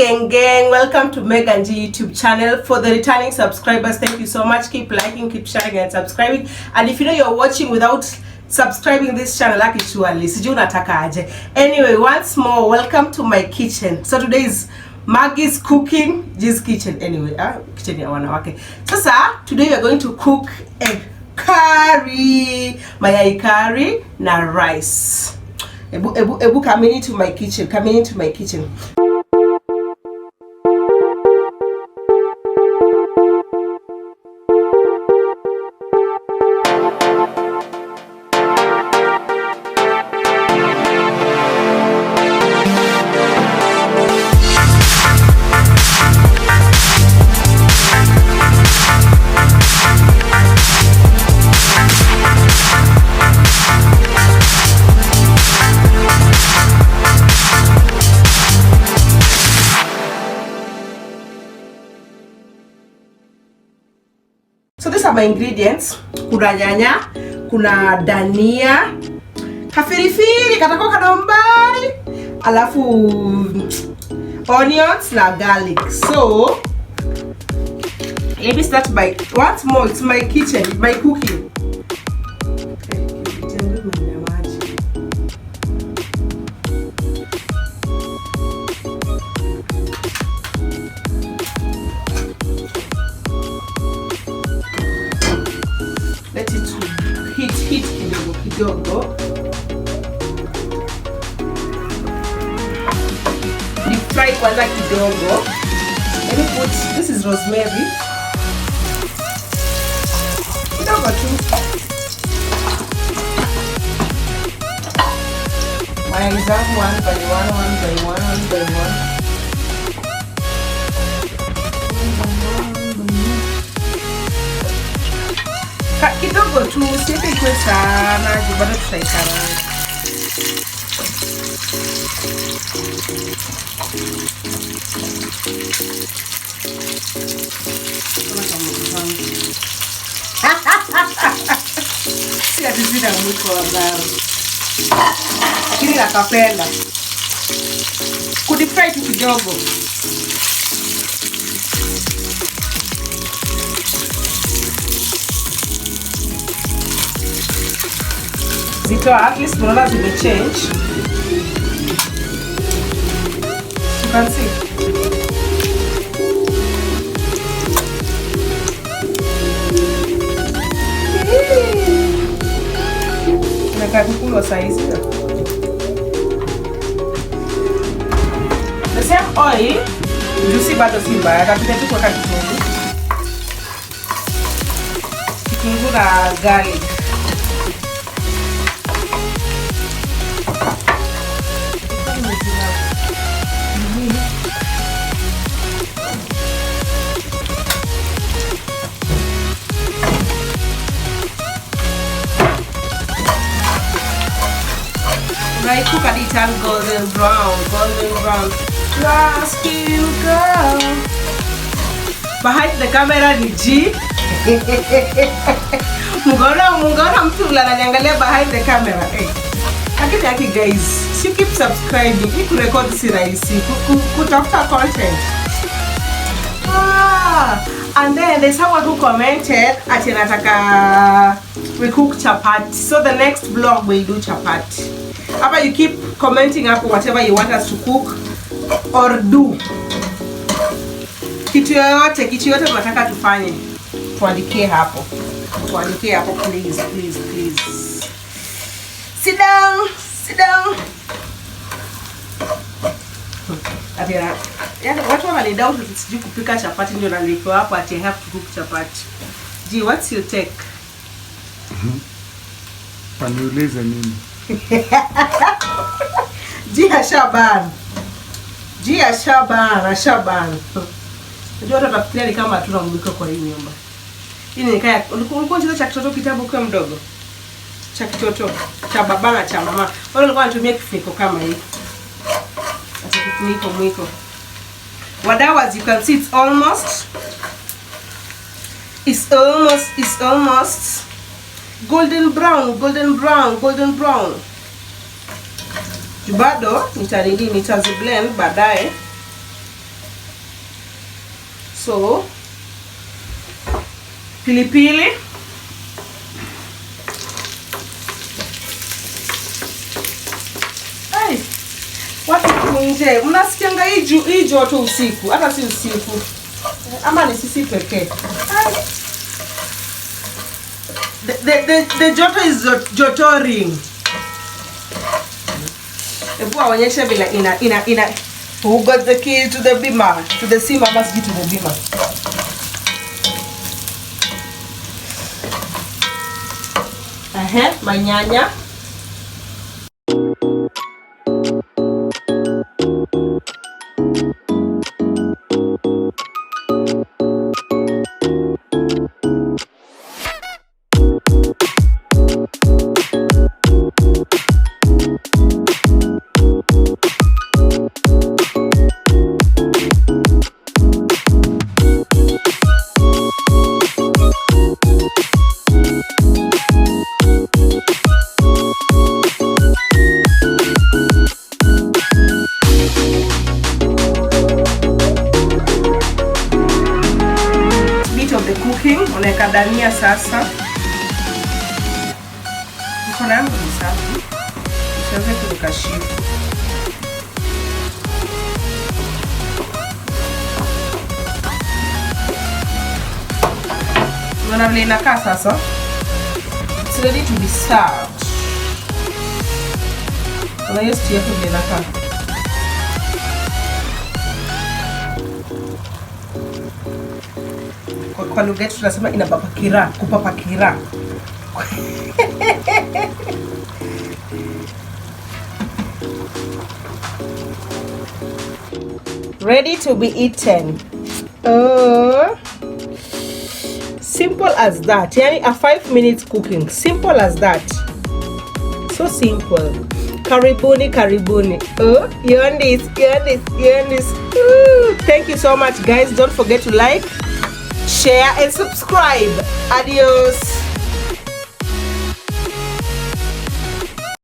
gang, welcome to Meg and G YouTube channel. For the returning subscribers, thank you so much. Keep liking, keep sharing and subscribing. And if you know you're watching without subscribing this channel, actually sijui unataka aje. Anyway, once more, welcome to my kitchen. So today is Maggie's cooking, G's kitchen. Anyway, kitchen ya wanawake. Sasa today we are going to cook egg curry, mayai curry na rice. Ebu come into my kitchen. Come into my kitchen. So these are my ingredients. Kuna nyanya, kuna dania, kafirifiri, katako kadombari, alafu onions na garlic. So let me start by once more. It's my kitchen, my cooking. Let it heat kidogo. Deep fry kwanza kidogo. Let me put, this is rosemary. Kidogo tu. Mayai zangu one by one. Kidogo tu, siete kwe sana, bado tutaikaranga. Si ati zina mwiko wabao. Lakini nakapenda. Kudifry tu kidogo. Zito at least unaona zime change. You can see. Naka kukulwa size. The same oil, juicy bado si mbaya, kapita tu kwa kitunguu. Kitunguu na garlic. I cook at it and golden brown. Last you girl. Behind the camera ni G. Mungona mtu ananiangalia behind the camera. Lakini yaki guys, si keep subscribing. Hii kurekodi si rahisi. Kutafuta content. And then there's someone who commented ati nataka we cook chapati. So the next vlog we'll do chapati. Hapa you keep commenting up whatever you want us to cook or do. Kitu yote tunataka tufanye. Tuandikie hapo. Please. Sit down. Yaani watu wananidoubt sijui kupika chapati ndio nalikuwa hapo ati I have to cook chapati. G, what's your take? Paniulize nini? Jia Shaban. Ndio hata tafikiria ni kama hatuna mwiko kwa hii nyumba. Hii ni kaya ulikuwa unacheza cha kitoto kitabu kwa mdogo. Cha kitoto cha baba na cha mama. Wale walikuwa wanatumia kifuniko kama hii. Ati kifuniko mwiko. Wadau, as you can see, it's almost golden brown. Bado nitaziblend baadaye. also pilipili. Ai, watu nje mnasikianga hii joto usiku, hata si usiku ama ni sisi pekee. The joto is jotoring. Ebu aonyeshe vile ina who got the key to the bima, to the sima must get to the bima. Manyanya. Unaweka dania sasa. Mkono yangu ni safi. Usianze kunikashifu. Unaona vile inakaa sasa? It's ready to be served. Unaona stew yako vile inakaa. Kwa lugha yetu tunasema inapapakira, kupapakira. Ready to be eaten. Simple as that. Yani a 5 minutes cooking. Simple as that. So simple. Karibuni, karibuni. You on this. Thank you so much, guys. Don't forget to like, share and subscribe. Adios.